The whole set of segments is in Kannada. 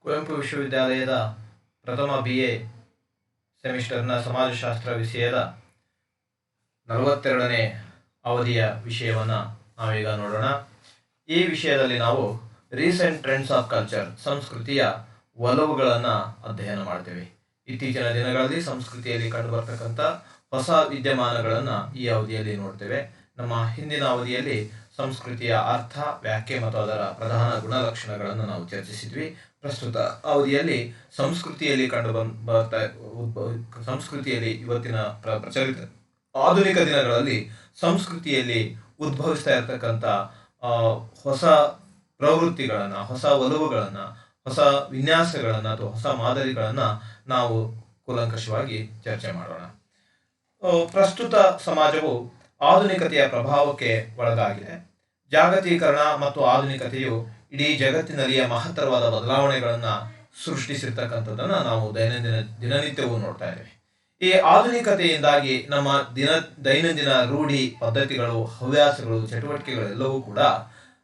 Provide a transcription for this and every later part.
ಕುವೆಂಪು ವಿಶ್ವವಿದ್ಯಾಲಯದ ಪ್ರಥಮ BA ಸೆಮಿಸ್ಟರ್ನ ಸಮಾಜಶಾಸ್ತ್ರ ವಿಷಯದ 42ನೇ ಅವಧಿಯ ವಿಷಯವನ್ನು ನಾವೀಗ ನೋಡೋಣ. ಈ ವಿಷಯದಲ್ಲಿ ನಾವು ರೀಸೆಂಟ್ ಟ್ರೆಂಡ್ಸ್ ಆಫ್ ಕಲ್ಚರ್, ಸಂಸ್ಕೃತಿಯ ಒಲವುಗಳನ್ನು ಅಧ್ಯಯನ ಮಾಡ್ತೇವೆ. ಇತ್ತೀಚಿನ ದಿನಗಳಲ್ಲಿ ಸಂಸ್ಕೃತಿಯಲ್ಲಿ ಕಂಡುಬರ್ತಕ್ಕಂಥ ಹೊಸ ವಿದ್ಯಮಾನಗಳನ್ನು ಈ ಅವಧಿಯಲ್ಲಿ ನೋಡ್ತೇವೆ. ನಮ್ಮ ಹಿಂದಿನ ಅವಧಿಯಲ್ಲಿ ಸಂಸ್ಕೃತಿಯ ಅರ್ಥ, ವ್ಯಾಖ್ಯೆ ಮತ್ತು ಅದರ ಪ್ರಧಾನ ಗುಣಲಕ್ಷಣಗಳನ್ನು ನಾವು ಚರ್ಚಿಸಿದ್ವಿ. ಪ್ರಸ್ತುತ ಅವಧಿಯಲ್ಲಿ ಸಂಸ್ಕೃತಿಯಲ್ಲಿ ಸಂಸ್ಕೃತಿಯಲ್ಲಿ ಇವತ್ತಿನ ಪ್ರಚಲಿತ ಆಧುನಿಕ ದಿನಗಳಲ್ಲಿ ಸಂಸ್ಕೃತಿಯಲ್ಲಿ ಉದ್ಭವಿಸ್ತಾ ಇರತಕ್ಕಂಥ ಹೊಸ ಪ್ರವೃತ್ತಿಗಳನ್ನು, ಹೊಸ ಒಲವುಗಳನ್ನು, ಹೊಸ ವಿನ್ಯಾಸಗಳನ್ನು ಅಥವಾ ಹೊಸ ಮಾದರಿಗಳನ್ನು ನಾವು ಕೂಲಂಕಷವಾಗಿ ಚರ್ಚೆ ಮಾಡೋಣ. ಪ್ರಸ್ತುತ ಸಮಾಜವು ಆಧುನಿಕತೆಯ ಪ್ರಭಾವಕ್ಕೆ ಒಳಗಾಗಿದೆ. ಜಾಗತೀಕರಣ ಮತ್ತು ಆಧುನಿಕತೆಯು ಇಡೀ ಜಗತ್ತಿನಲ್ಲಿಯ ಮಹತ್ತರವಾದ ಬದಲಾವಣೆಗಳನ್ನು ಸೃಷ್ಟಿಸಿರ್ತಕ್ಕಂಥದ್ದನ್ನು ನಾವು ದಿನನಿತ್ಯವೂ ನೋಡ್ತಾ ಇದ್ದೇವೆ. ಈ ಆಧುನಿಕತೆಯಿಂದಾಗಿ ನಮ್ಮ ದೈನಂದಿನ ರೂಢಿ, ಪದ್ಧತಿಗಳು, ಹವ್ಯಾಸಗಳು, ಚಟುವಟಿಕೆಗಳೆಲ್ಲವೂ ಕೂಡ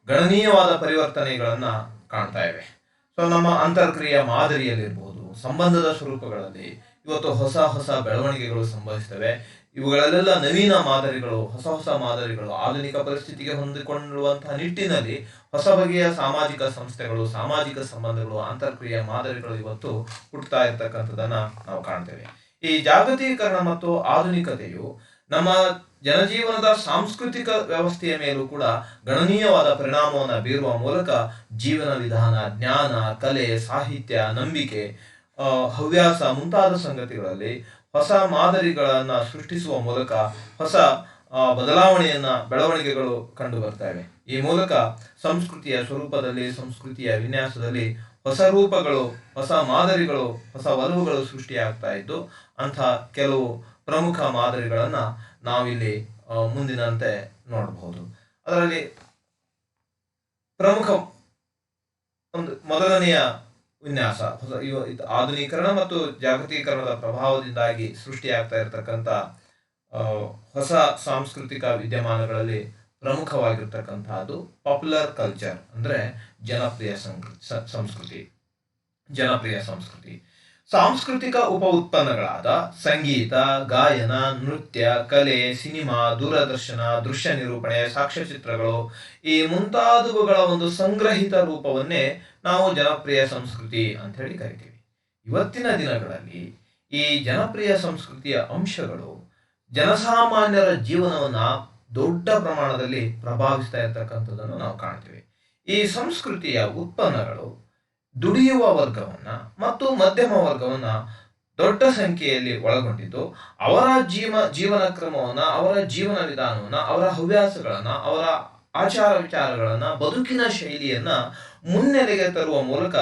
ಗಣನೀಯವಾದ ಪರಿವರ್ತನೆಗಳನ್ನು ಕಾಣ್ತಾ ಇವೆ. ನಮ್ಮ ಅಂತರ್ಕ್ರಿಯೆ ಮಾದರಿಯಲ್ಲಿರ್ಬೋದು, ಸಂಬಂಧದ ಸ್ವರೂಪಗಳಲ್ಲಿ ಇವತ್ತು ಹೊಸ ಹೊಸ ಬೆಳವಣಿಗೆಗಳು ಸಂಭವಿಸ್ತವೆ. ಇವುಗಳಲ್ಲೆಲ್ಲ ನವೀನ ಮಾದರಿಗಳು, ಹೊಸ ಮಾದರಿಗಳು ಆಧುನಿಕ ಪರಿಸ್ಥಿತಿಗೆ ಹೊಂದಿಕೊಳ್ಳುವಂತಹ ನಿಟ್ಟಿನಲ್ಲಿ ಹೊಸ ಬಗೆಯ ಸಾಮಾಜಿಕ ಸಂಸ್ಥೆಗಳು, ಸಾಮಾಜಿಕ ಸಂಬಂಧಗಳು, ಅಂತರ್ಕ್ರಿಯೆ ಮಾದರಿಗಳು ಇವತ್ತು ಹುಟ್ಟುತ್ತಾ ಇರ್ತಕ್ಕಂಥದ್ದನ್ನು ನಾವು ಕಾಣ್ತೇವೆ. ಈ ಜಾಗತೀಕರಣ ಮತ್ತು ಆಧುನಿಕತೆಯು ನಮ್ಮ ಜನಜೀವನದ ಸಾಂಸ್ಕೃತಿಕ ವ್ಯವಸ್ಥೆಯ ಮೇಲೂ ಕೂಡ ಗಣನೀಯವಾದ ಪರಿಣಾಮವನ್ನು ಬೀರುವ ಮೂಲಕ ಜೀವನ ವಿಧಾನ, ಜ್ಞಾನ, ಕಲೆ, ಸಾಹಿತ್ಯ, ನಂಬಿಕೆ, ಹವ್ಯಾಸ ಮುಂತಾದ ಸಂಗತಿಗಳಲ್ಲಿ ಹೊಸ ಮಾದರಿಗಳನ್ನು ಸೃಷ್ಟಿಸುವ ಮೂಲಕ ಹೊಸ ಬೆಳವಣಿಗೆಗಳು ಕಂಡು ಬರ್ತಾ ಇವೆ. ಈ ಮೂಲಕ ಸಂಸ್ಕೃತಿಯ ಸ್ವರೂಪದಲ್ಲಿ, ಸಂಸ್ಕೃತಿಯ ವಿನ್ಯಾಸದಲ್ಲಿ ಹೊಸ ರೂಪಗಳು, ಹೊಸ ಮಾದರಿಗಳು, ಹೊಸ ಒಲವುಗಳು ಸೃಷ್ಟಿಯಾಗ್ತಾ ಇದ್ದು ಅಂಥ ಕೆಲವು ಪ್ರಮುಖ ಮಾದರಿಗಳನ್ನು ನಾವಿಲ್ಲಿ ಮುಂದಿನಂತೆ ನೋಡಬಹುದು. ಅದರಲ್ಲಿ ಪ್ರಮುಖ ಮೊದಲನೆಯ ವಿನ್ಯಾಸ, ಆಧುನೀಕರಣ ಮತ್ತು ಜಾಗತೀಕರಣದ ಪ್ರಭಾವದಿಂದಾಗಿ ಸೃಷ್ಟಿಯಾಗ್ತಾ ಇರತಕ್ಕಂಥ ಹೊಸ ಸಾಂಸ್ಕೃತಿಕ ವಿದ್ಯಮಾನಗಳಲ್ಲಿ ಪ್ರಮುಖವಾಗಿರ್ತಕ್ಕಂಥದ್ದು ಪಾಪ್ಯುಲರ್ ಕಲ್ಚರ್, ಅಂದರೆ ಜನಪ್ರಿಯ ಸಂಸ್ಕೃತಿ. ಸಾಂಸ್ಕೃತಿಕ ಉಪ ಉತ್ಪನ್ನಗಳಾದ ಸಂಗೀತ, ಗಾಯನ, ನೃತ್ಯ, ಕಲೆ, ಸಿನಿಮಾ, ದೂರದರ್ಶನ, ದೃಶ್ಯ ನಿರೂಪಣೆ, ಸಾಕ್ಷ್ಯಚಿತ್ರಗಳು ಈ ಮುಂತಾದವುಗಳ ಒಂದು ಸಂಗ್ರಹಿತ ರೂಪವನ್ನೇ ನಾವು ಜನಪ್ರಿಯ ಸಂಸ್ಕೃತಿ ಅಂತ ಹೇಳಿ ಕರಿತೀವಿ. ಇವತ್ತಿನ ದಿನಗಳಲ್ಲಿ ಈ ಜನಪ್ರಿಯ ಸಂಸ್ಕೃತಿಯ ಅಂಶಗಳು ಜನಸಾಮಾನ್ಯರ ಜೀವನವನ್ನು ದೊಡ್ಡ ಪ್ರಮಾಣದಲ್ಲಿ ಪ್ರಭಾವಿಸ್ತಾ ಇರ್ತಕ್ಕಂಥದ್ದನ್ನು ನಾವು ಕಾಣ್ತೀವಿ. ಈ ಸಂಸ್ಕೃತಿಯ ಉತ್ಪನ್ನಗಳು ದುಡಿಯುವ ವರ್ಗವನ್ನು ಮತ್ತು ಮಧ್ಯಮ ವರ್ಗವನ್ನು ದೊಡ್ಡ ಸಂಖ್ಯೆಯಲ್ಲಿ ಒಳಗೊಂಡಿದ್ದು ಅವರ ಜೀವನ ಕ್ರಮವನ್ನು, ಅವರ ಜೀವನ ವಿಧಾನವನ್ನು, ಅವರ ಹವ್ಯಾಸಗಳನ್ನು, ಅವರ ಆಚಾರ ವಿಚಾರಗಳನ್ನು, ಬದುಕಿನ ಶೈಲಿಯನ್ನು ಮುನ್ನೆಲೆಗೆ ತರುವ ಮೂಲಕ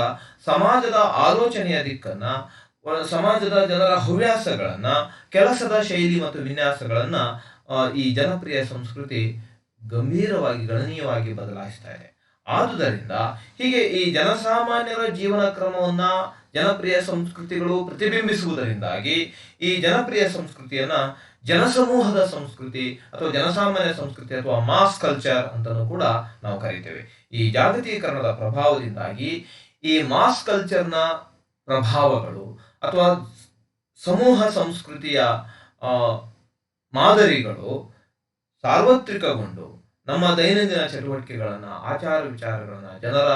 ಸಮಾಜದ ಆಲೋಚನೆಯ ದಿಕ್ಕನ್ನು, ಸಮಾಜದ ಜನರ ಹವ್ಯಾಸಗಳನ್ನು, ಕೆಲಸದ ಶೈಲಿ ಮತ್ತು ವಿನ್ಯಾಸಗಳನ್ನು ಈ ಜನಪ್ರಿಯ ಸಂಸ್ಕೃತಿ ಗಣನೀಯವಾಗಿ ಬದಲಾಯಿಸ್ತಾ ಇದೆ. ಆದುದರಿಂದ ಹೀಗೆ ಈ ಜನಸಾಮಾನ್ಯರ ಜೀವನ ಕ್ರಮವನ್ನು ಜನಪ್ರಿಯ ಸಂಸ್ಕೃತಿಗಳು ಪ್ರತಿಬಿಂಬಿಸುವುದರಿಂದಾಗಿ ಈ ಜನಪ್ರಿಯ ಸಂಸ್ಕೃತಿಯನ್ನ ಜನಸಮೂಹದ ಸಂಸ್ಕೃತಿ ಅಥವಾ ಜನಸಾಮಾನ್ಯ ಸಂಸ್ಕೃತಿ ಅಥವಾ ಮಾಸ್ ಕಲ್ಚರ್ ಅಂತಲೂ ಕೂಡ ನಾವು ಕರೀತೇವೆ. ಈ ಜಾಗತೀಕರಣದ ಪ್ರಭಾವದಿಂದಾಗಿ ಈ ಮಾಸ್ ಕಲ್ಚರ್ನ ಪ್ರಭಾವಗಳು ಅಥವಾ ಸಮೂಹ ಸಂಸ್ಕೃತಿಯ ಮಾದರಿಗಳು ಸಾರ್ವತ್ರಿಕಗೊಂಡು ನಮ್ಮ ದೈನಂದಿನ ಚಟುವಟಿಕೆಗಳನ್ನು, ಆಚಾರ ವಿಚಾರಗಳನ್ನು, ಜನರ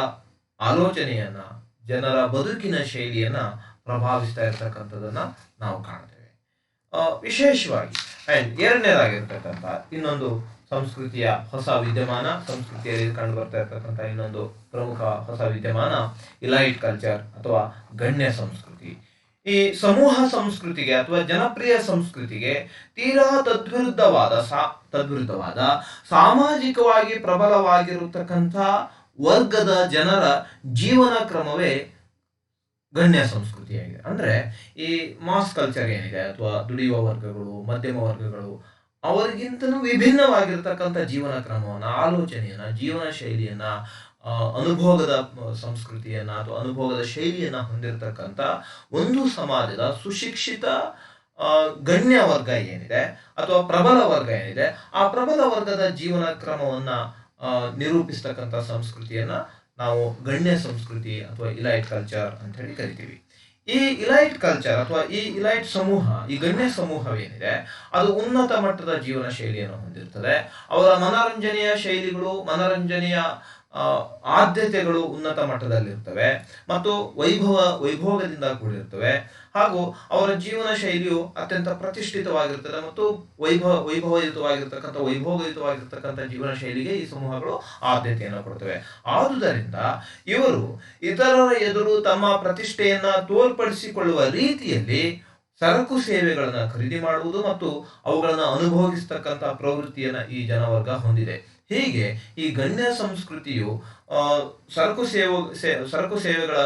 ಆಲೋಚನೆಯನ್ನು, ಜನರ ಬದುಕಿನ ಶೈಲಿಯನ್ನು ಪ್ರಭಾವಿಸ್ತಾ ಇರ್ತಕ್ಕಂಥದ್ದನ್ನು ನಾವು ಕಾಣ್ತೇವೆ. ವಿಶೇಷವಾಗಿ ಎರಡನೇದಾಗಿರ್ತಕ್ಕಂಥ ಇನ್ನೊಂದು ಸಂಸ್ಕೃತಿಯ ಹೊಸ ವಿದ್ಯಮಾನ, ಸಂಸ್ಕೃತಿಯಲ್ಲಿ ಕಂಡು ಬರ್ತಾ ಇರ್ತಕ್ಕಂಥ ಇನ್ನೊಂದು ಪ್ರಮುಖ ಹೊಸ ವಿದ್ಯಮಾನ ಇಲೈಟ್ ಕಲ್ಚರ್ ಅಥವಾ ಗಣ್ಯ ಸಂಸ್ಕೃತಿ. ಈ ಸಮೂಹ ಸಂಸ್ಕೃತಿಗೆ ಅಥವಾ ಜನಪ್ರಿಯ ಸಂಸ್ಕೃತಿಗೆ ತೀರಾ ತದ್ವಿರುದ್ಧವಾದ ಸಾಮಾಜಿಕವಾಗಿ ಪ್ರಬಲವಾಗಿರತಕ್ಕಂಥ ವರ್ಗದ ಜನರ ಜೀವನ ಕ್ರಮವೇ ಗಣ್ಯ ಸಂಸ್ಕೃತಿಯಾಗಿದೆ. ಅಂದರೆ ಈ ಮಾಸ್ ಕಲ್ಚರ್ ಏನಿದೆ ಅಥವಾ ದುಡಿಯುವ ವರ್ಗಗಳು, ಮಧ್ಯಮ ವರ್ಗಗಳು ಅವರಿಗಿಂತಲೂ ವಿಭಿನ್ನವಾಗಿರ್ತಕ್ಕಂಥ ಜೀವನ ಕ್ರಮವನ್ನು, ಆಲೋಚನೆಯನ್ನು, ಜೀವನ ಶೈಲಿಯನ್ನು, ಅನುಭೋಗದ ಸಂಸ್ಕೃತಿಯನ್ನು ಅಥವಾ ಅನುಭೋಗದ ಶೈಲಿಯನ್ನು ಹೊಂದಿರತಕ್ಕಂಥ ಒಂದು ಸಮಾಜದ ಸುಶಿಕ್ಷಿತ ಗಣ್ಯ ವರ್ಗ ಏನಿದೆ ಅಥವಾ ಪ್ರಬಲ ವರ್ಗ ಏನಿದೆ, ಆ ಪ್ರಬಲ ವರ್ಗದ ಜೀವನ ಕ್ರಮವನ್ನು ನಿರೂಪಿಸ್ತಕ್ಕಂಥ ಸಂಸ್ಕೃತಿಯನ್ನು ನಾವು ಗಣ್ಯ ಸಂಸ್ಕೃತಿ ಅಥವಾ ಇಲೈಟ್ ಕಲ್ಚರ್ ಅಂತ ಹೇಳಿ ಕರಿತೀವಿ. ಈ ಇಲೈಟ್ ಕಲ್ಚರ್ ಅಥವಾ ಈ ಇಲೈಟ್ ಸಮೂಹ, ಈ ಗಣ್ಯ ಸಮೂಹವೇನಿದೆ ಅದು ಉನ್ನತ ಮಟ್ಟದ ಜೀವನ ಶೈಲಿಯನ್ನು ಹೊಂದಿರ್ತದೆ. ಅವರ ಮನರಂಜನೆಯ ಶೈಲಿಗಳು, ಮನರಂಜನೆಯ ಆದ್ಯತೆಗಳು ಉನ್ನತ ಮಟ್ಟದಲ್ಲಿರ್ತವೆ ಮತ್ತು ವೈಭೋಗದಿಂದ ಕೂಡಿರ್ತವೆ. ಹಾಗೂ ಅವರ ಜೀವನ ಶೈಲಿಯು ಅತ್ಯಂತ ಪ್ರತಿಷ್ಠಿತವಾಗಿರ್ತದೆ ಮತ್ತು ವೈಭೋಗಯುತವಾಗಿರ್ತಕ್ಕಂಥ ಜೀವನ ಶೈಲಿಗೆ ಈ ಸಮೂಹಗಳು ಆದ್ಯತೆಯನ್ನು ಕೊಡ್ತವೆ. ಆದುದರಿಂದ ಇವರು ಇತರರ ಎದುರು ತಮ್ಮ ಪ್ರತಿಷ್ಠೆಯನ್ನ ತೋರ್ಪಡಿಸಿಕೊಳ್ಳುವ ರೀತಿಯಲ್ಲಿ ಸರಕು ಸೇವೆಗಳನ್ನು ಖರೀದಿ ಮಾಡುವುದು ಮತ್ತು ಅವುಗಳನ್ನು ಅನುಭವಿಸ್ತಕ್ಕಂಥ ಪ್ರವೃತ್ತಿಯನ್ನು ಈ ಜನವರ್ಗ ಹೊಂದಿದೆ. ಹೀಗೆ ಈ ಗಣ್ಯ ಸಂಸ್ಕೃತಿಯು ಸರಕು ಸೇವೆಗಳ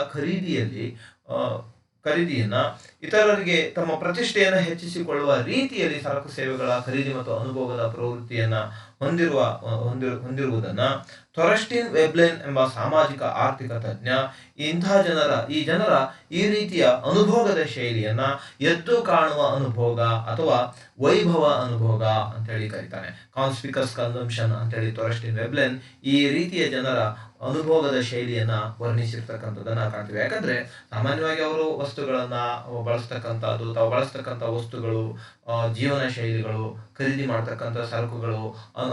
ಖರೀದಿಯನ್ನ ಇತರರಿಗೆ ತಮ್ಮ ಪ್ರತಿಷ್ಠೆಯನ್ನು ಹೆಚ್ಚಿಸಿಕೊಳ್ಳುವ ರೀತಿಯಲ್ಲಿ ಸರಕು ಸೇವೆಗಳ ಖರೀದಿ ಮತ್ತು ಅನುಭವದ ಪ್ರವೃತ್ತಿಯನ್ನ ಹೊಂದಿರುವುದನ್ನ ಥೊರಸ್ಟಿನ್ ವೆಬ್ಲೆನ್ ಎಂಬ ಸಾಮಾಜಿಕ ಆರ್ಥಿಕ ತಜ್ಞ ಈ ಜನರ ಈ ರೀತಿಯ ಅನುಭೋಗದ ಶೈಲಿಯನ್ನ ಎದ್ದು ಕಾಣುವ ಅನುಭೋಗ ಅಥವಾ ವೈಭವ ಅನುಭೋಗ ಅಂತೇಳಿ ಕರೀತಾನೆ. ಕಾನ್ಸ್ಪಿಕಸ್ ಕನ್ಸಂಪ್ಷನ್ ಅಂತೇಳಿ ಥೊರಸ್ಟಿನ್ ವೆಬ್ಲೆನ್ ಈ ರೀತಿಯ ಜನರ ಅನುಭೋಗದ ಶೈಲಿಯನ್ನ ವರ್ಣಿಸಿರ್ತಕ್ಕಂಥದ್ದನ್ನ ಕಾಣ್ತೀವಿ. ಯಾಕಂದ್ರೆ ಸಾಮಾನ್ಯವಾಗಿ ಅವರು ವಸ್ತುಗಳನ್ನ ಬಳಸ್ತಕ್ಕಂಥದ್ದು, ತಾವು ಬಳಸ್ತಕ್ಕಂಥ ವಸ್ತುಗಳು, ಜೀವನ ಶೈಲಿಗಳು, ಖರೀದಿ ಮಾಡ್ತಕ್ಕಂಥ ಸರಕುಗಳು,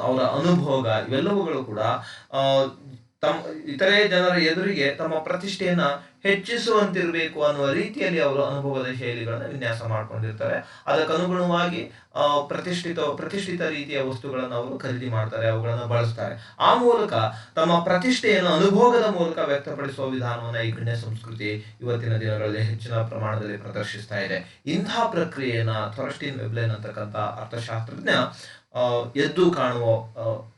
ಅವರ ಅನುಭೋಗ ಇವೆಲ್ಲವುಗಳು ಕೂಡ ಇತರೆ ಜನರ ಎದುರಿಗೆ ತಮ್ಮ ಪ್ರತಿಷ್ಠೆಯನ್ನ ಹೆಚ್ಚಿಸುವಂತಿರಬೇಕು ಅನ್ನುವ ರೀತಿಯಲ್ಲಿ ಅವರು ಅನುಭವದ ಶೈಲಿಗಳನ್ನ ವಿನ್ಯಾಸ ಮಾಡ್ಕೊಂಡಿರ್ತಾರೆ. ಅದಕ್ಕನುಗುಣವಾಗಿ ಪ್ರತಿಷ್ಠಿತ ರೀತಿಯ ವಸ್ತುಗಳನ್ನು ಅವರು ಖರೀದಿ ಮಾಡ್ತಾರೆ, ಅವುಗಳನ್ನು ಬಳಸ್ತಾರೆ. ಆ ಮೂಲಕ ತಮ್ಮ ಪ್ರತಿಷ್ಠೆಯನ್ನು ಅನುಭೋಗದ ಮೂಲಕ ವ್ಯಕ್ತಪಡಿಸುವ ವಿಧಾನವನ್ನ ಈ ಗಣ್ಯ ಸಂಸ್ಕೃತಿ ಇವತ್ತಿನ ದಿನಗಳಲ್ಲಿ ಹೆಚ್ಚಿನ ಪ್ರಮಾಣದಲ್ಲಿ ಪ್ರದರ್ಶಿಸ್ತಾ ಇದೆ. ಇಂತಹ ಪ್ರಕ್ರಿಯೆಯನ್ನ ಥೊರಸ್ಟಿನ್ ವೆಬ್ಲೆನ್ ಅಂತಕ್ಕಂಥ ಅರ್ಥಶಾಸ್ತ್ರಜ್ಞ ಎದ್ದು ಕಾಣುವ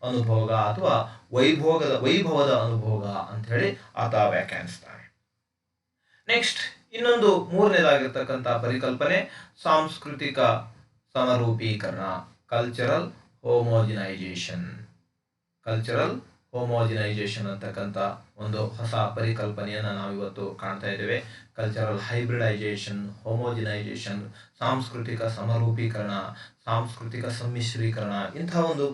ಅನುಭೋಗ ಅಥವಾ ವೈಭವದ ಅನುಭೋಗ ಅಂತ ಹೇಳಿ ಆತ ವ್ಯಾಖ್ಯಾನಿಸ್ತಾನೆ. ನೆಕ್ಸ್ಟ್ ಇನ್ನೊಂದು ಮೂರನೇದಾಗಿರ್ತಕ್ಕಂಥ ಪರಿಕಲ್ಪನೆ ಸಾಂಸ್ಕೃತಿಕ ಸಮರೂಪೀಕರಣ, ಕಲ್ಚರಲ್ ಹೋಮೋಜಿನೈಜೇಷನ್ ಅಂತಕ್ಕಂಥ ಒಂದು ಹೊಸ ಪರಿಕಲ್ಪನೆಯನ್ನ ನಾವಿವತ್ತು ಕಾಣ್ತಾ ಇದ್ದೇವೆ. ಕಲ್ಚರಲ್ ಹೈಬ್ರಿಡೈಜೇಷನ್, ಹೋಮೋಜಿನೈಜೇಷನ್, ಸಾಂಸ್ಕೃತಿಕ ಸಮರೂಪೀಕರಣ, ಸಾಂಸ್ಕೃತಿಕ ಸಮ್ಮಿಶ್ರೀಕರಣ, ಇಂತಹ ಒಂದು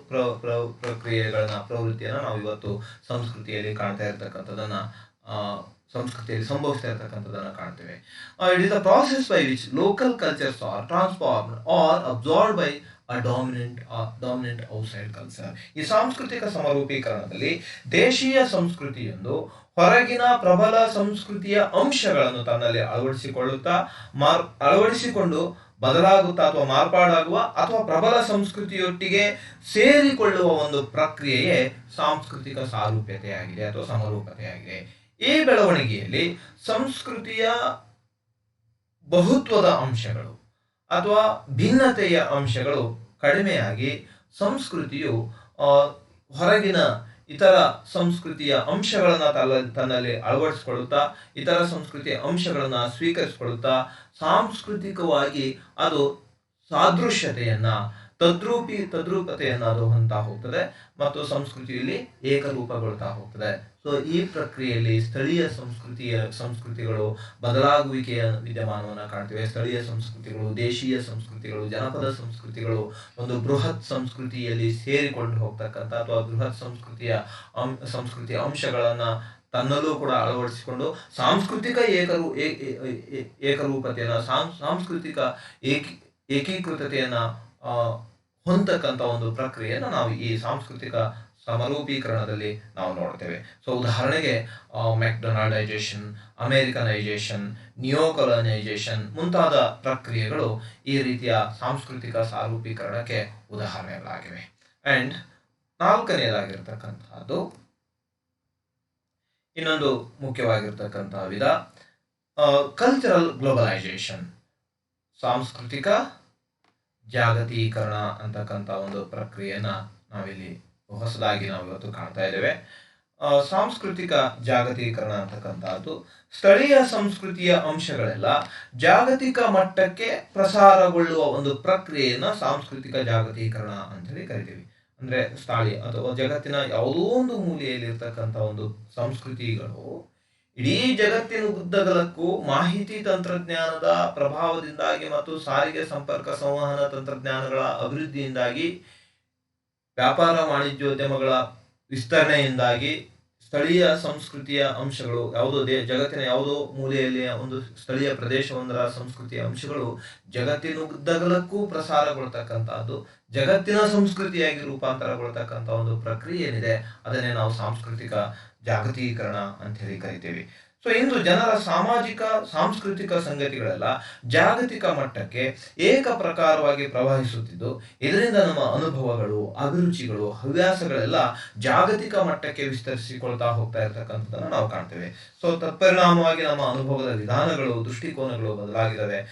ಪ್ರವೃತ್ತಿಯನ್ನ ನಾವು ಇವತ್ತು ಸಂಸ್ಕೃತಿಯಲ್ಲಿ ಕಾಣ್ತಾ ಇರ್ತಕ್ಕಂಥದ್ದನ್ನ ಸಂಸ್ಕೃತಿಯಲ್ಲಿ ಸಂಭವಿಸ್ತಾ ಇರ್ತಕ್ಕಂಥದ್ದನ್ನ ಕಾಣ್ತೇವೆ. It is the process by which local cultures are transformed or absorbed by a dominant outside culture. ಈ ಸಾಂಸ್ಕೃತಿಕ ಸಮರೂಪೀಕರಣದಲ್ಲಿ ದೇಶೀಯ ಸಂಸ್ಕೃತಿಯೊಂದು ಹೊರಗಿನ ಪ್ರಬಲ ಸಂಸ್ಕೃತಿಯ ಅಂಶಗಳನ್ನು ತನ್ನಲ್ಲಿ ಅಳವಡಿಸಿಕೊಂಡು ಬದಲಾಗುತ್ತಾ ಅಥವಾ ಮಾರ್ಪಾಡಾಗುವ ಅಥವಾ ಪ್ರಬಲ ಸಂಸ್ಕೃತಿಯೊಟ್ಟಿಗೆ ಸೇರಿಕೊಳ್ಳುವ ಒಂದು ಪ್ರಕ್ರಿಯೆಯೇ ಸಾಂಸ್ಕೃತಿಕ ಸಾರೂಪ್ಯತೆಯಾಗಿದೆ ಅಥವಾ ಸಮರೂಪತೆಯಾಗಿದೆ. ಈ ಬೆಳವಣಿಗೆಯಲ್ಲಿ ಸಂಸ್ಕೃತಿಯ ಬಹುತ್ವದ ಅಂಶಗಳು ಅಥವಾ ಭಿನ್ನತೆಯ ಅಂಶಗಳು ಕಡಿಮೆಯಾಗಿ ಸಂಸ್ಕೃತಿಯು ಹೊರಗಿನ ಇತರ ಸಂಸ್ಕೃತಿಯ ಅಂಶಗಳನ್ನ ತನ್ನಲ್ಲಿ ಅಳವಡಿಸಿಕೊಳ್ಳುತ್ತಾ, ಇತರ ಸಂಸ್ಕೃತಿಯ ಅಂಶಗಳನ್ನ ಸ್ವೀಕರಿಸಿಕೊಳ್ಳುತ್ತಾ ಸಾಂಸ್ಕೃತಿಕವಾಗಿ ಅದು ಸಾದೃಶ್ಯತೆಯನ್ನ ತದ್ರೂಪತೆಯನ್ನು ಅದು ಹೊಂದ್ತಾ ಹೋಗ್ತದೆ ಮತ್ತು ಸಂಸ್ಕೃತಿಯಲ್ಲಿ ಏಕರೂಪಗೊಳ್ತಾ ಹೋಗ್ತದೆ. ಸೊ ಈ ಪ್ರಕ್ರಿಯೆಯಲ್ಲಿ ಸ್ಥಳೀಯ ಸಂಸ್ಕೃತಿಗಳು ಬದಲಾಗುವಿಕೆಯ ವಿದ್ಯಮಾನವನ್ನು ಕಾಣ್ತೇವೆ. ಸ್ಥಳೀಯ ಸಂಸ್ಕೃತಿಗಳು, ದೇಶೀಯ ಸಂಸ್ಕೃತಿಗಳು, ಜನಪದ ಸಂಸ್ಕೃತಿಗಳು ಒಂದು ಬೃಹತ್ ಸಂಸ್ಕೃತಿಯಲ್ಲಿ ಸೇರಿಕೊಂಡು ಹೋಗ್ತಕ್ಕಂಥ ಅಥವಾ ಬೃಹತ್ ಸಂಸ್ಕೃತಿಯ ಅಂಶಗಳನ್ನ ತನ್ನಲ್ಲೂ ಕೂಡ ಅಳವಡಿಸಿಕೊಂಡು ಸಾಂಸ್ಕೃತಿಕ ಏಕರೂಪತೆಯನ್ನ ಸಾಂಸ್ಕೃತಿಕ ಏಕೀಕೃತತೆಯನ್ನ ಹೊಂದತಕ್ಕಂಥ ಒಂದು ಪ್ರಕ್ರಿಯೆಯನ್ನು ನಾವು ಈ ಸಾಂಸ್ಕೃತಿಕ ಸಮರೂಪೀಕರಣದಲ್ಲಿ ನಾವು ನೋಡ್ತೇವೆ. ಸೊ ಉದಾಹರಣೆಗೆ ಮೆಕ್ಡೊನಾಲ್ಡೈಜೇಷನ್, ಅಮೆರಿಕನೈಜೇಷನ್, ನಿಯೋಕೊಲನೈಜೇಷನ್ ಮುಂತಾದ ಪ್ರಕ್ರಿಯೆಗಳು ಈ ರೀತಿಯ ಸಾಂಸ್ಕೃತಿಕ ಸಾರೂಪೀಕರಣಕ್ಕೆ ಉದಾಹರಣೆಗಳಾಗಿವೆ. ಅಂಡ್ ನಾಲ್ಕನೇದಾಗಿರ್ತಕ್ಕಂಥದ್ದು ಇನ್ನೊಂದು ಮುಖ್ಯವಾಗಿರ್ತಕ್ಕಂಥ ವಿಧ ಕಲ್ಚರಲ್ ಗ್ಲೋಬಲೈಜೇಷನ್, ಸಾಂಸ್ಕೃತಿಕ ಜಾಗತೀಕರಣ ಅಂತಕ್ಕಂಥ ಒಂದು ಪ್ರಕ್ರಿಯೆಯನ್ನ ನಾವಿಲ್ಲಿ ಹೊಸದಾಗಿ ನಾವು ಇವತ್ತು ಕಾಣ್ತಾ ಇದ್ದೇವೆ. ಸಾಂಸ್ಕೃತಿಕ ಜಾಗತೀಕರಣ ಅಂತಕ್ಕಂಥದ್ದು ಸ್ಥಳೀಯ ಸಂಸ್ಕೃತಿಯ ಅಂಶಗಳೆಲ್ಲ ಜಾಗತಿಕ ಮಟ್ಟಕ್ಕೆ ಪ್ರಸಾರಗೊಳ್ಳುವ ಒಂದು ಪ್ರಕ್ರಿಯೆಯನ್ನ ಸಾಂಸ್ಕೃತಿಕ ಜಾಗತೀಕರಣ ಅಂತ ಹೇಳಿ ಕರಿತೀವಿ. ಅಂದ್ರೆ ಸ್ಥಳೀಯ ಅಥವಾ ಜಗತ್ತಿನ ಯಾವುದೋ ಒಂದು ಮೂಲೆಯಲ್ಲಿ ಇರ್ತಕ್ಕಂಥ ಒಂದು ಸಂಸ್ಕೃತಿಗಳು ಇಡೀ ಜಗತ್ತಿನ ಉದ್ದಗಲಕ್ಕೂ ಮಾಹಿತಿ ತಂತ್ರಜ್ಞಾನದ ಪ್ರಭಾವದಿಂದಾಗಿ ಮತ್ತು ಸಾರಿಗೆ ಸಂಪರ್ಕ ಸಂವಹನ ತಂತ್ರಜ್ಞಾನಗಳ ಅಭಿವೃದ್ಧಿಯಿಂದಾಗಿ, ವ್ಯಾಪಾರ ವಾಣಿಜ್ಯೋದ್ಯಮಗಳ ವಿಸ್ತರಣೆಯಿಂದಾಗಿ ಸ್ಥಳೀಯ ಸಂಸ್ಕೃತಿಯ ಅಂಶಗಳು ಯಾವುದೋ ಜಗತ್ತಿನ ಯಾವುದೋ ಮೂಲೆಯಲ್ಲಿ ಒಂದು ಸ್ಥಳೀಯ ಪ್ರದೇಶವೊಂದರ ಸಂಸ್ಕೃತಿಯ ಅಂಶಗಳು ಜಗತ್ತಿನುದ್ದಗಲಕ್ಕೂ ಪ್ರಸಾರಗೊಳ್ತಕ್ಕಂಥದ್ದು, ಜಗತ್ತಿನ ಸಂಸ್ಕೃತಿಯಾಗಿ ರೂಪಾಂತರಗೊಳ್ತಕ್ಕಂಥ ಒಂದು ಪ್ರಕ್ರಿಯೆ ಏನಿದೆ ಅದನ್ನೇ ನಾವು ಸಾಂಸ್ಕೃತಿಕ ಜಾಗತೀಕರಣ ಅಂತ ಹೇಳಿ ಕರಿತೇವೆ. ಸೊ ಇಂದು ಜನರ ಸಾಮಾಜಿಕ ಸಾಂಸ್ಕೃತಿಕ ಸಂಗತಿಗಳೆಲ್ಲ ಜಾಗತಿಕ ಮಟ್ಟಕ್ಕೆ ಏಕ ಪ್ರಕಾರವಾಗಿ ಪ್ರವಹಿಸುತ್ತಿದ್ದು, ಇದರಿಂದ ನಮ್ಮ ಅನುಭವಗಳು, ಅಭಿರುಚಿಗಳು, ಹವ್ಯಾಸಗಳೆಲ್ಲ ಜಾಗತಿಕ ಮಟ್ಟಕ್ಕೆ ವಿಸ್ತರಿಸಿಕೊಳ್ತಾ ಹೋಗ್ತಾ ಇರತಕ್ಕಂಥದ್ದನ್ನು ನಾವು ಕಾಣ್ತೇವೆ. ಸೊ ತತ್ಪರಿಣಾಮವಾಗಿ ನಮ್ಮ ಅನುಭವದ ವಿಧಾನಗಳು, ದೃಷ್ಟಿಕೋನಗಳು ಬದಲಾಗಿದ್ದಾವೆ.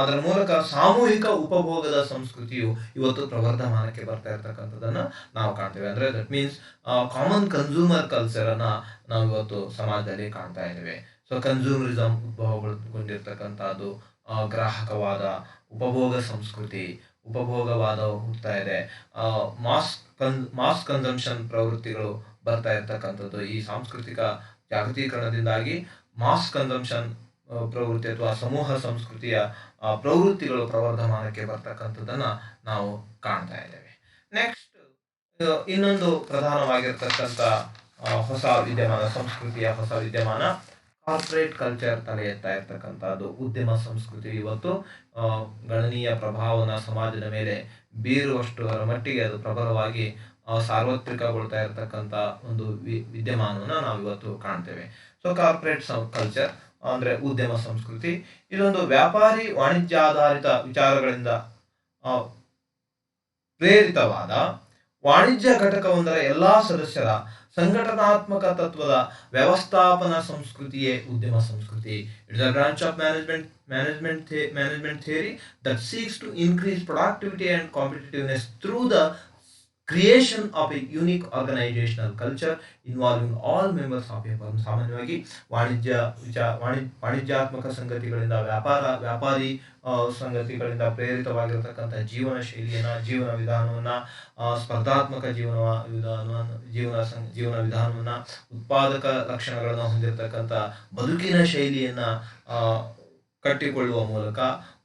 ಅದರ ಮೂಲಕ ಸಾಮೂಹಿಕ ಉಪಭೋಗದ ಸಂಸ್ಕೃತಿಯು ಇವತ್ತು ಪ್ರವರ್ಧಮಾನಕ್ಕೆ ಬರ್ತಾ ಇರತಕ್ಕಂಥದ್ದನ್ನ ನಾವು ಕಾಣ್ತೇವೆ. ಅಂದ್ರೆ that means common consumer culture ಅನ್ನ ನಾವು ಇವತ್ತು ಸಮಾಜದಲ್ಲಿ ಕಾಣ್ತಾ ಇದ್ದೇವೆ. ಸೊ ಕನ್ಸ್ಯೂಮರಿಸಮ್ ಉದ್ಭವಗೊಂಡಿರ್ತಕ್ಕಂಥದ್ದು, ಗ್ರಾಹಕವಾದ, ಉಪಭೋಗ ಸಂಸ್ಕೃತಿ, ಉಪಭೋಗವಾದ ಹುಡ್ತಾ ಇದೆ. ಮಾಸ್ ಕನ್ಸಂಪ್ಷನ್ ಪ್ರವೃತ್ತಿಗಳು ಬರ್ತಾ ಇರ್ತಕ್ಕಂಥದ್ದು. ಈ ಸಾಂಸ್ಕೃತಿಕ ಜಾಗತೀಕರಣದಿಂದಾಗಿ ಮಾಸ್ ಕನ್ಸಂಪ್ಷನ್ ಪ್ರವೃತ್ತಿ ಅಥವಾ ಸಮೂಹ ಸಂಸ್ಕೃತಿಯ ಪ್ರವೃತ್ತಿಗಳು ಪ್ರವರ್ಧಮಾನಕ್ಕೆ ಬರ್ತಕ್ಕಂಥದ್ದನ್ನ ನಾವು ಕಾಣ್ತಾ ಇದ್ದೇವೆ. ನೆಕ್ಸ್ಟ್ ಇನ್ನೊಂದು ಪ್ರಧಾನವಾಗಿರ್ತಕ್ಕಂಥ ಹೊಸ ವಿದ್ಯಮಾನ, ಸಂಸ್ಕೃತಿಯ ಹೊಸ ವಿದ್ಯಮಾನ ಕಾರ್ಪೊರೇಟ್ ಕಲ್ಚರ್ ತಲೆ ಎತ್ತಾ ಇರ್ತಕ್ಕಂಥದ್ದು. ಉದ್ಯಮ ಸಂಸ್ಕೃತಿ ಇವತ್ತು ಗಣನೀಯ ಪ್ರಭಾವನ ಸಮಾಜದ ಮೇಲೆ ಬೀರುವಷ್ಟರ ಮಟ್ಟಿಗೆ ಅದು ಪ್ರಬಲವಾಗಿ ಸಾರ್ವತ್ರಿಕಗೊಳ್ತಾ ಇರತಕ್ಕಂಥ ಒಂದು ವಿದ್ಯಮಾನವನ್ನ ನಾವು ಇವತ್ತು ಕಾಣ್ತೇವೆ. ಸೊ ಕಾರ್ಪೊರೇಟ್ ಕಲ್ಚರ್ ಅಂದ್ರೆ ಉದ್ಯಮ ಸಂಸ್ಕೃತಿ, ಇದೊಂದು ವ್ಯಾಪಾರಿ ವಾಣಿಜ್ಯಾಧಾರಿತ ವಿಚಾರಗಳಿಂದ ಪ್ರೇರಿತವಾದ ವಾಣಿಜ್ಯ ಘಟಕವೊಂದರ ಎಲ್ಲಾ ಸದಸ್ಯರ ಸಂಘಟನಾತ್ಮಕ ತತ್ವದ ವ್ಯವಸ್ಥಾಪನಾ ಸಂಸ್ಕೃತಿಯೇ ಉದ್ಯಮ ಸಂಸ್ಕೃತಿ. It's a branch of management theory that seeks to increase productivity and competitiveness through the creation of a unique organizational culture involving all members of a firm. ಸಾಮಾನ್ಯವಾಗಿ ವಾಣಿಜ್ಯಾತ್ಮಕ ಸಂಗತಿಗಳಿಂದ ವ್ಯಾಪಾರಿ ಸಂಗತಿಗಳಿಂದ ಪ್ರೇರಿತವಾಗಿರತಕ್ಕಂಥ ಜೀವನ ಶೈಲಿಯನ್ನ, ಜೀವನ ವಿಧಾನವನ್ನ, ಸ್ಪರ್ಧಾತ್ಮಕ ಜೀವನ ವಿಧಾನವನ್ನ, ಉತ್ಪಾದಕ ಲಕ್ಷಣಗಳನ್ನು ಹೊಂದಿರತಕ್ಕಂಥ ಬದುಕಿನ ಶೈಲಿಯನ್ನ ಕಟ್ಟಿಕೊಳ್ಳುವ ಮೂಲಕ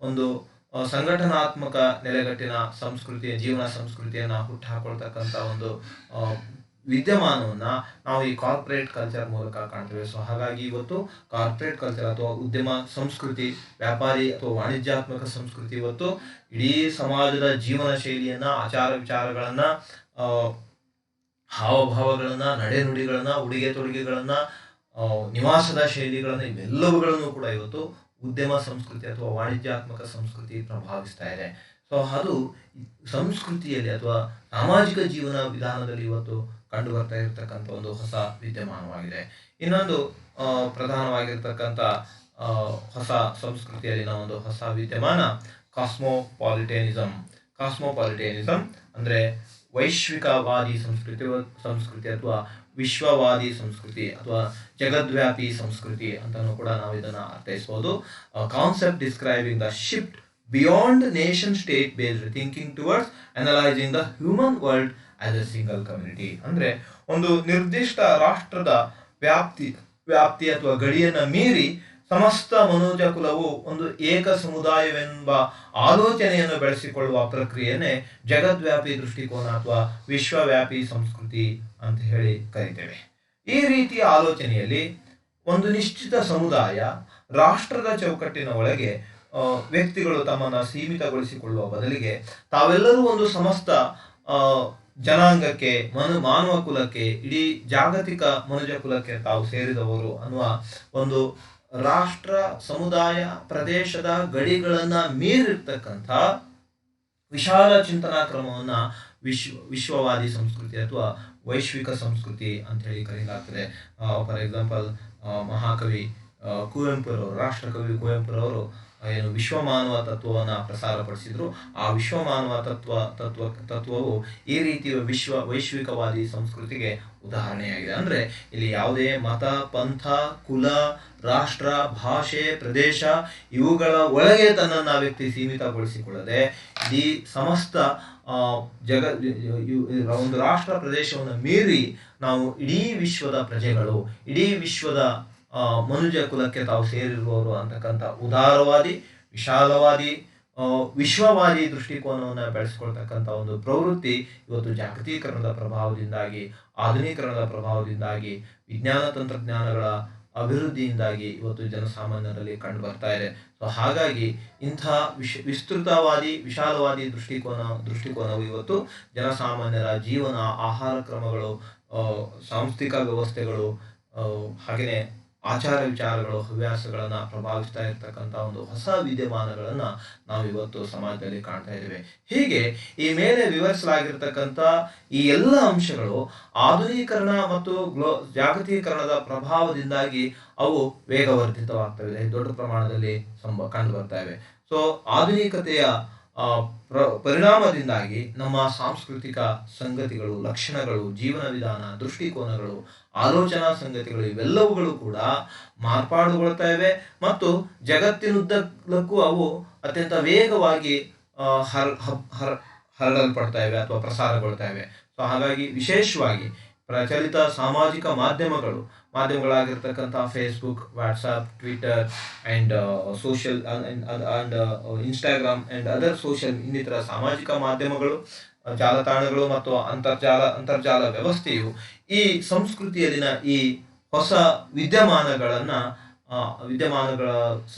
ಒಂದು ಸಂಘಟನಾತ್ಮಕ ನೆಲೆಗಟ್ಟಿನ ಸಂಸ್ಕೃತಿಯ ಜೀವನ ಸಂಸ್ಕೃತಿಯನ್ನ ಹುಟ್ಟುಹಾಕೊಳ್ತಕ್ಕಂಥ ಒಂದು ವಿದ್ಯಮಾನವನ್ನ ನಾವು ಈ ಕಾರ್ಪೊರೇಟ್ ಕಲ್ಚರ್ ಮೂಲಕ ಕಾಣ್ತೇವೆ. ಸೊ ಹಾಗಾಗಿ ಇವತ್ತು ಕಾರ್ಪೊರೇಟ್ ಕಲ್ಚರ್ ಅಥವಾ ಉದ್ಯಮ ಸಂಸ್ಕೃತಿ, ವ್ಯಾಪಾರಿ ಅಥವಾ ವಾಣಿಜ್ಯಾತ್ಮಕ ಸಂಸ್ಕೃತಿ ಇವತ್ತು ಇಡೀ ಸಮಾಜದ ಜೀವನ ಶೈಲಿಯನ್ನ, ಆಚಾರ ವಿಚಾರಗಳನ್ನ, ಹಾವಭಾವಗಳನ್ನ, ನಡೆನುಡಿಗಳನ್ನ, ಉಡುಗೆ ತೊಡುಗೆಗಳನ್ನ, ನಿವಾಸದ ಶೈಲಿಗಳನ್ನ, ಇವೆಲ್ಲವುಗಳನ್ನು ಕೂಡ ಇವತ್ತು ಉದ್ಯಮ ಸಂಸ್ಕೃತಿ ಅಥವಾ ವಾಣಿಜ್ಯಾತ್ಮಕ ಸಂಸ್ಕೃತಿ ಪ್ರಭಾವಿಸ್ತಾ ಇದೆ. ಸೊ ಅದು ಸಂಸ್ಕೃತಿಯಲ್ಲಿ ಅಥವಾ ಸಾಮಾಜಿಕ ಜೀವನ ವಿಧಾನದಲ್ಲಿ ಇವತ್ತು ಕಂಡು ಬರ್ತಾ ಇರತಕ್ಕಂಥ ಒಂದು ಹೊಸ ವಿದ್ಯಮಾನವಾಗಿದೆ. ಇನ್ನೊಂದು ಪ್ರಧಾನವಾಗಿರ್ತಕ್ಕಂಥ ಹೊಸ ಸಂಸ್ಕೃತಿಯಲ್ಲಿನ ಒಂದು ಹೊಸ ವಿದ್ಯಮಾನ ಕಾಸ್ಮೋಪಾಲಿಟೇನಿಸಮ್ ಅಂದ್ರೆ ವೈಶ್ವಿಕವಾದಿ ಸಂಸ್ಕೃತಿ ಅಥವಾ ವಿಶ್ವವಾದಿ ಸಂಸ್ಕೃತಿ ಅಥವಾ ಜಗದ್ವ್ಯಾಪಿ ಸಂಸ್ಕೃತಿ ಅಂತಲೂ ಕೂಡ ನಾವು ಇದನ್ನ ಅರ್ಥೈಸಬಹುದು. Concept describing the shift beyond nation state based thinking towards analysing the human world as A single community. ಅಂದ್ರೆ ಒಂದು ನಿರ್ದಿಷ್ಟ ರಾಷ್ಟ್ರದ ವ್ಯಾಪ್ತಿ ಅಥವಾ ಗಡಿಯನ್ನ ಮೀರಿ ಸಮಸ್ತ ಮನುಜ ಕುಲವು ಒಂದು ಏಕ ಸಮುದಾಯವೆಂಬ ಆಲೋಚನೆಯನ್ನು ಬೆಳೆಸಿಕೊಳ್ಳುವ ಪ್ರಕ್ರಿಯೆಯನ್ನೇ ಜಗದ್ವ್ಯಾಪಿ ದೃಷ್ಟಿಕೋನ ಅಥವಾ ವಿಶ್ವವ್ಯಾಪಿ ಸಂಸ್ಕೃತಿ ಅಂತ ಹೇಳಿ ಕರಿತೇವೆ. ಈ ರೀತಿಯ ಆಲೋಚನೆಯಲ್ಲಿ ಒಂದು ನಿಶ್ಚಿತ ಸಮುದಾಯ ರಾಷ್ಟ್ರದ ಚೌಕಟ್ಟಿನ ಒಳಗೆ ವ್ಯಕ್ತಿಗಳು ತಮ್ಮನ್ನ ಸೀಮಿತಗೊಳಿಸಿಕೊಳ್ಳುವ ಬದಲಿಗೆ ತಾವೆಲ್ಲರೂ ಒಂದು ಸಮಸ್ತ ಜನಾಂಗಕ್ಕೆ, ಮಾನವ ಕುಲಕ್ಕೆ, ಇಡೀ ಜಾಗತಿಕ ಮನುಜ ಕುಲಕ್ಕೆ ತಾವು ಸೇರಿದವರು ಅನ್ನುವ ಒಂದು ರಾಷ್ಟ್ರ, ಸಮುದಾಯ, ಪ್ರದೇಶದ ಗಡಿಗಳನ್ನ ಮೀರಿರ್ತಕ್ಕಂಥ ವಿಶಾಲ ಚಿಂತನಾ ಕ್ರಮವನ್ನ ವಿಶ್ವವಾದಿ ಸಂಸ್ಕೃತಿ ಅಥವಾ ವೈಶ್ವಿಕ ಸಂಸ್ಕೃತಿ ಅಂತ ಹೇಳಿ ಕರೆಯಲಾಗ್ತದೆ. ಫಾರ್ ಎಕ್ಸಾಂಪಲ್ ಮಹಾಕವಿ ಕುವೆಂಪುರವರು, ರಾಷ್ಟ್ರಕವಿ ಕುವೆಂಪುರವರು ಏನು ವಿಶ್ವಮಾನವ ತತ್ವವನ್ನು ಪ್ರಸಾರಪಡಿಸಿದ್ರು. ಆ ವಿಶ್ವಮಾನವ ತತ್ವವು ಈ ರೀತಿಯ ವೈಶ್ವಿಕವಾದಿ ಸಂಸ್ಕೃತಿಗೆ ಉದಾಹರಣೆಯಾಗಿದೆ. ಅಂದ್ರೆ ಇಲ್ಲಿ ಯಾವುದೇ ಮತ, ಪಂಥ, ಕುಲ, ರಾಷ್ಟ್ರ, ಭಾಷೆ, ಪ್ರದೇಶ ಇವುಗಳ ಒಳಗೆ ತನ್ನನ್ನು ವ್ಯಕ್ತಿ ಸೀಮಿತಗೊಳಿಸಿಕೊಳ್ಳದೆ ಇಡೀ ಸಮಸ್ತ ಒಂದು ರಾಷ್ಟ್ರ ಪ್ರದೇಶವನ್ನು ಮೀರಿ ನಾವು ಇಡೀ ವಿಶ್ವದ ಪ್ರಜೆಗಳು, ಇಡೀ ವಿಶ್ವದ ಮನುಜ ಕುಲಕ್ಕೆ ತಾವು ಸೇರಿರುವವರು ಅಂತಕ್ಕಂಥ ಉದಾರವಾದಿ, ವಿಶಾಲವಾದಿ ವಿಶ್ವವಾದಿ ದೃಷ್ಟಿಕೋನವನ್ನು ಬೆಳೆಸ್ಕೊಳ್ತಕ್ಕಂಥ ಒಂದು ಪ್ರವೃತ್ತಿ ಇವತ್ತು ಜಾಗತೀಕರಣದ ಪ್ರಭಾವದಿಂದಾಗಿ, ಆಧುನೀಕರಣದ ಪ್ರಭಾವದಿಂದಾಗಿ, ವಿಜ್ಞಾನ ತಂತ್ರಜ್ಞಾನಗಳ ಅಭಿವೃದ್ಧಿಯಿಂದಾಗಿ ಇವತ್ತು ಜನಸಾಮಾನ್ಯರಲ್ಲಿ ಕಂಡು ಬರ್ತಾ ಇದೆ. ಸೊ ಹಾಗಾಗಿ ಇಂಥ ವಿಸ್ತೃತವಾದಿ ವಿಶಾಲವಾದಿ ದೃಷ್ಟಿಕೋನವು ಇವತ್ತು ಜನಸಾಮಾನ್ಯರ ಜೀವನ, ಆಹಾರ ಕ್ರಮಗಳು, ಸಾಂಸ್ಥಿಕ ವ್ಯವಸ್ಥೆಗಳು, ಹಾಗೆಯೇ ಆಚಾರ ವಿಚಾರಗಳು, ಹವ್ಯಾಸಗಳನ್ನು ಪ್ರಭಾವಿಸ್ತಾ ಇರ್ತಕ್ಕಂಥ ಒಂದು ಹೊಸ ವಿದ್ಯಮಾನಗಳನ್ನು ನಾವು ಇವತ್ತು ಸಮಾಜದಲ್ಲಿ ಕಾಣ್ತಾ ಇದ್ದೇವೆ. ಹೀಗೆ ಈ ಮೇಲೆ ವಿವರಿಸಲಾಗಿರ್ತಕ್ಕಂಥ ಈ ಎಲ್ಲ ಅಂಶಗಳು ಆಧುನೀಕರಣ ಮತ್ತು ಜಾಗತೀಕರಣದ ಪ್ರಭಾವದಿಂದಾಗಿ ಅವು ವೇಗವರ್ಧಿತವಾಗ್ತವೆ, ದೊಡ್ಡ ಪ್ರಮಾಣದಲ್ಲಿ ಕಂಡು ಬರ್ತಾ ಇವೆ. ಸೊ ಆಧುನಿಕತೆಯ ಪರಿಣಾಮದಿಂದಾಗಿ ನಮ್ಮ ಸಾಂಸ್ಕೃತಿಕ ಸಂಗತಿಗಳು, ಲಕ್ಷಣಗಳು, ಜೀವನ ವಿಧಾನ, ದೃಷ್ಟಿಕೋನಗಳು, ಆಲೋಚನಾ ಸಂಗತಿಗಳು ಇವೆಲ್ಲವುಗಳು ಕೂಡ ಮಾರ್ಪಾಡುಗೊಳ್ತಾ ಇವೆ ಮತ್ತು ಜಗತ್ತಿನುದ್ದಕ್ಕೂ ಅವು ಅತ್ಯಂತ ವೇಗವಾಗಿ ಹರಡಲ್ಪಡ್ತಾ ಇವೆ ಅಥವಾ ಪ್ರಸಾರಗೊಳ್ತಾ ಇವೆ. ಸೊ ಹಾಗಾಗಿ ವಿಶೇಷವಾಗಿ ಪ್ರಚಲಿತ ಸಾಮಾಜಿಕ ಮಾಧ್ಯಮಗಳಾಗಿರ್ತಕ್ಕಂಥ Facebook, WhatsApp, Twitter and social and Instagram and other ಇನ್ನಿತರ ಸಾಮಾಜಿಕ ಮಾಧ್ಯಮಗಳು, ಜಾಲತಾಣಗಳು ಮತ್ತು ಅಂತರ್ಜಾಲ ವ್ಯವಸ್ಥೆಯು ಈ ಸಂಸ್ಕೃತಿಯಲ್ಲಿನ ಈ ಹೊಸ ವಿದ್ಯಮಾನಗಳ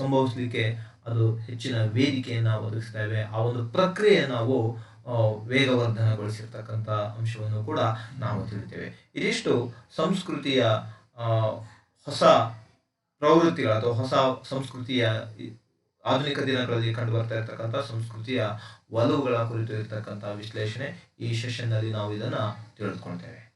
ಸಂಭವಿಸಲಿಕ್ಕೆ ಅದು ಹೆಚ್ಚಿನ ವೇದಿಕೆಯನ್ನು ಒದಗಿಸ್ತಾ ಇವೆ. ಆ ಒಂದು ಪ್ರಕ್ರಿಯೆ ನಾವು ವೇಗವರ್ಧನಗೊಳಿಸಿರ್ತಕ್ಕಂಥ ಅಂಶವನ್ನು ಕೂಡ ನಾವು ತಿಳಿತೇವೆ. ಇದಿಷ್ಟು ಸಂಸ್ಕೃತಿಯ ಹೊಸ ಪ್ರವೃತ್ತಿಗಳ ಅಥವಾ ಹೊಸ ಸಂಸ್ಕೃತಿಯ ಆಧುನಿಕ ದಿನಗಳಲ್ಲಿ ಕಂಡು ಬರ್ತಾ ಇರ್ತಕ್ಕಂಥ ಸಂಸ್ಕೃತಿಯ ಒಲವುಗಳ ಕುರಿತು ಇರ್ತಕ್ಕಂಥ ವಿಶ್ಲೇಷಣೆ. ಈ ಸೆಷನ್ನಲ್ಲಿ ನಾವು ಇದನ್ನು ತಿಳಿದುಕೊಳ್ತೇವೆ.